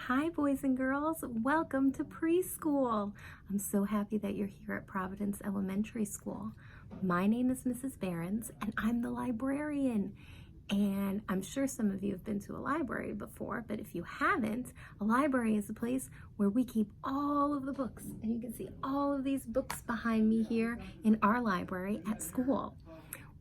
Hi, boys and girls. Welcome to preschool. I'm so happy that you're here at Providence Elementary School. My name is Mrs. Berens, and I'm the librarian. And I'm sure some of you have been to a library before, but if you haven't, a library is a place where we keep all of the books. And you can see all of these books behind me here in our library at school.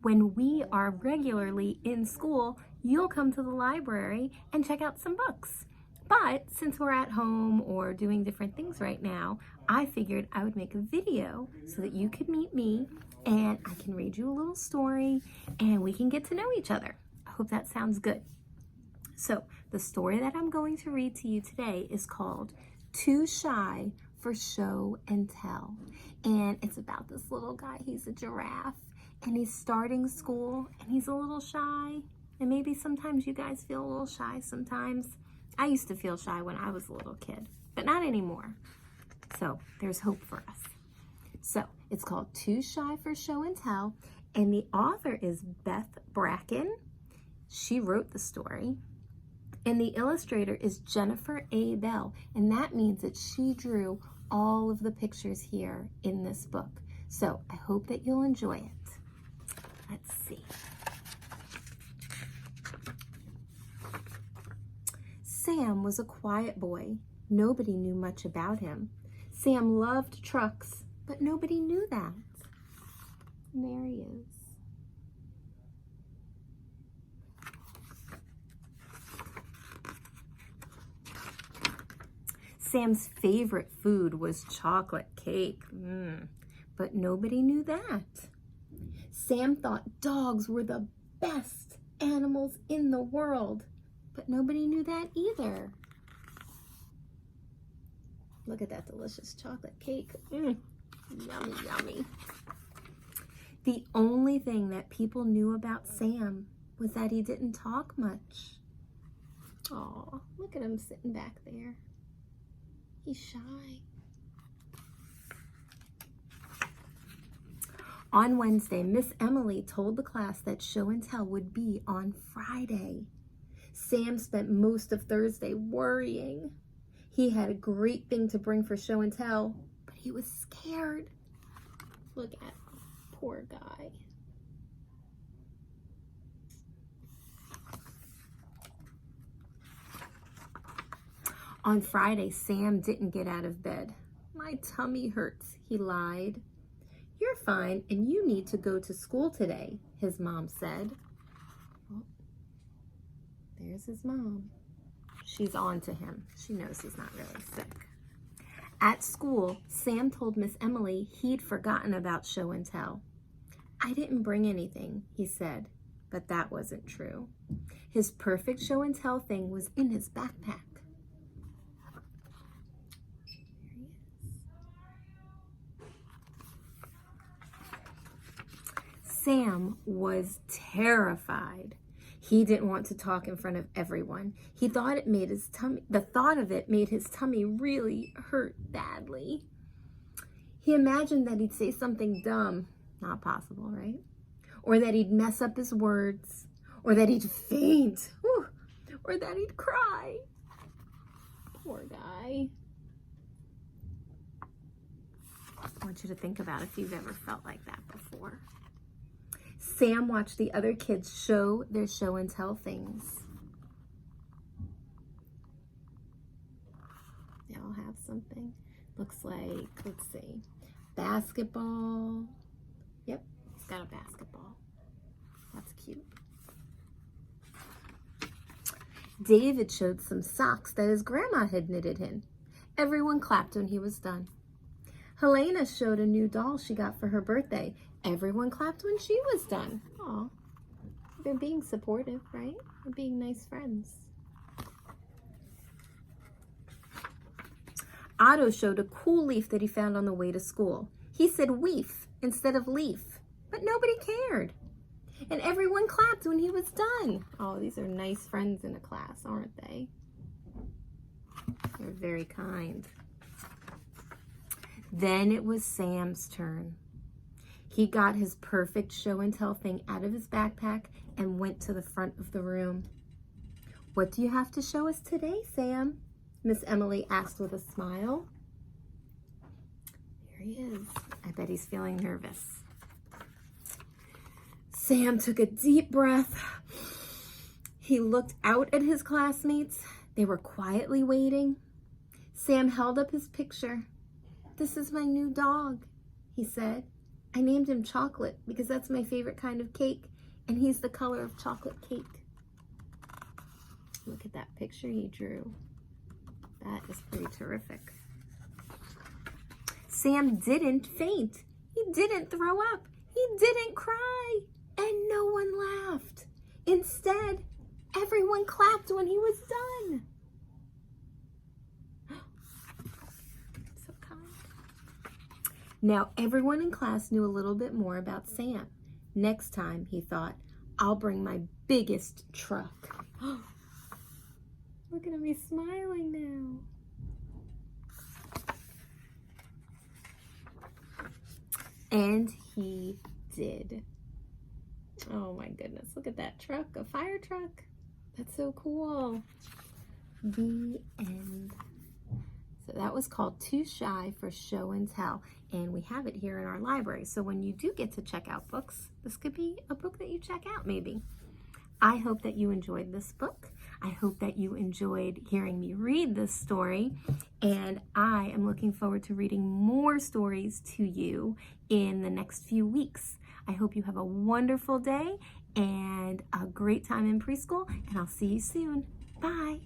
When we are regularly in school, you'll come to the library and check out some books. But since we're at home or doing different things right now, I figured I would make a video so that you could meet me and I can read you a little story and we can get to know each other. I hope that sounds good. So the story that I'm going to read to you today is called Too Shy for Show and Tell. And it's about this little guy. He's a giraffe and he's starting school and he's a little shy. And maybe sometimes you guys feel a little shy sometimes. I used to feel shy when I was a little kid, but not anymore. So there's hope for us. So it's called Too Shy for Show and Tell, and the author is Beth Bracken. She wrote the story, and the illustrator is Jennifer A. Bell, and that means that she drew all of the pictures here in this book. So I hope that you'll enjoy it. Let's see. Sam was a quiet boy. Nobody knew much about him. Sam loved trucks, but nobody knew that. And there he is. Sam's favorite food was chocolate cake, but nobody knew that. Sam thought dogs were the best animals in the world, but nobody knew that either. Look at that delicious chocolate cake. Yummy, yummy. The only thing that people knew about Sam was that he didn't talk much. Aw, look at him sitting back there. He's shy. On Wednesday, Miss Emily told the class that show and tell would be on Friday. Sam spent most of Thursday worrying. He had a great thing to bring for show and tell, but he was scared. Look at him, poor guy. On Friday, Sam didn't get out of bed. My tummy hurts, he lied. You're fine, and you need to go to school today, his mom said. There's his mom. She's on to him. She knows he's not really sick. At school, Sam told Miss Emily he'd forgotten about show and tell. I didn't bring anything, he said, but that wasn't true. His perfect show and tell thing was in his backpack. There he is. Sam was terrified. He didn't want to talk in front of everyone. He thought the thought of it made his tummy really hurt badly. He imagined that he'd say something dumb, not possible, right? Or that he'd mess up his words, or that he'd faint, or that he'd cry. Poor guy. I want you to think about if you've ever felt like that before. Sam watched the other kids show their show and tell things. They all have something. Looks like, let's see, basketball. Yep, he's got a basketball. That's cute. David showed some socks that his grandma had knitted him. Everyone clapped when he was done. Helena showed a new doll she got for her birthday. Everyone clapped when she was done. Aw, they're being supportive, right? They're being nice friends. Otto showed a cool leaf that he found on the way to school. He said weef instead of leaf, but nobody cared. And everyone clapped when he was done. Oh, these are nice friends in a class, aren't they? They're very kind. Then it was Sam's turn. He got his perfect show and tell thing out of his backpack and went to the front of the room. What do you have to show us today, Sam? Miss Emily asked with a smile. There he is. I bet he's feeling nervous. Sam took a deep breath. He looked out at his classmates. They were quietly waiting. Sam held up his picture. "This is my new dog," he said. "I named him Chocolate because that's my favorite kind of cake, and he's the color of chocolate cake." Look at that picture he drew. That is pretty terrific. Sam didn't faint. He didn't throw up. He didn't cry. And no one laughed. Instead, everyone clapped when he was done. So kind. Now everyone in class knew a little bit more about Sam. Next time, he thought, I'll bring my biggest truck. Look at him, he's smiling now. And he did. Oh my goodness, look at that truck, a fire truck. That's so cool. The end. So that was called Too Shy for Show and Tell, and we have it here in our library. So when you do get to check out books, this could be a book that you check out maybe. I hope that you enjoyed this book. I hope that you enjoyed hearing me read this story, and I am looking forward to reading more stories to you in the next few weeks. I hope you have a wonderful day and a great time in preschool, and I'll see you soon. Bye.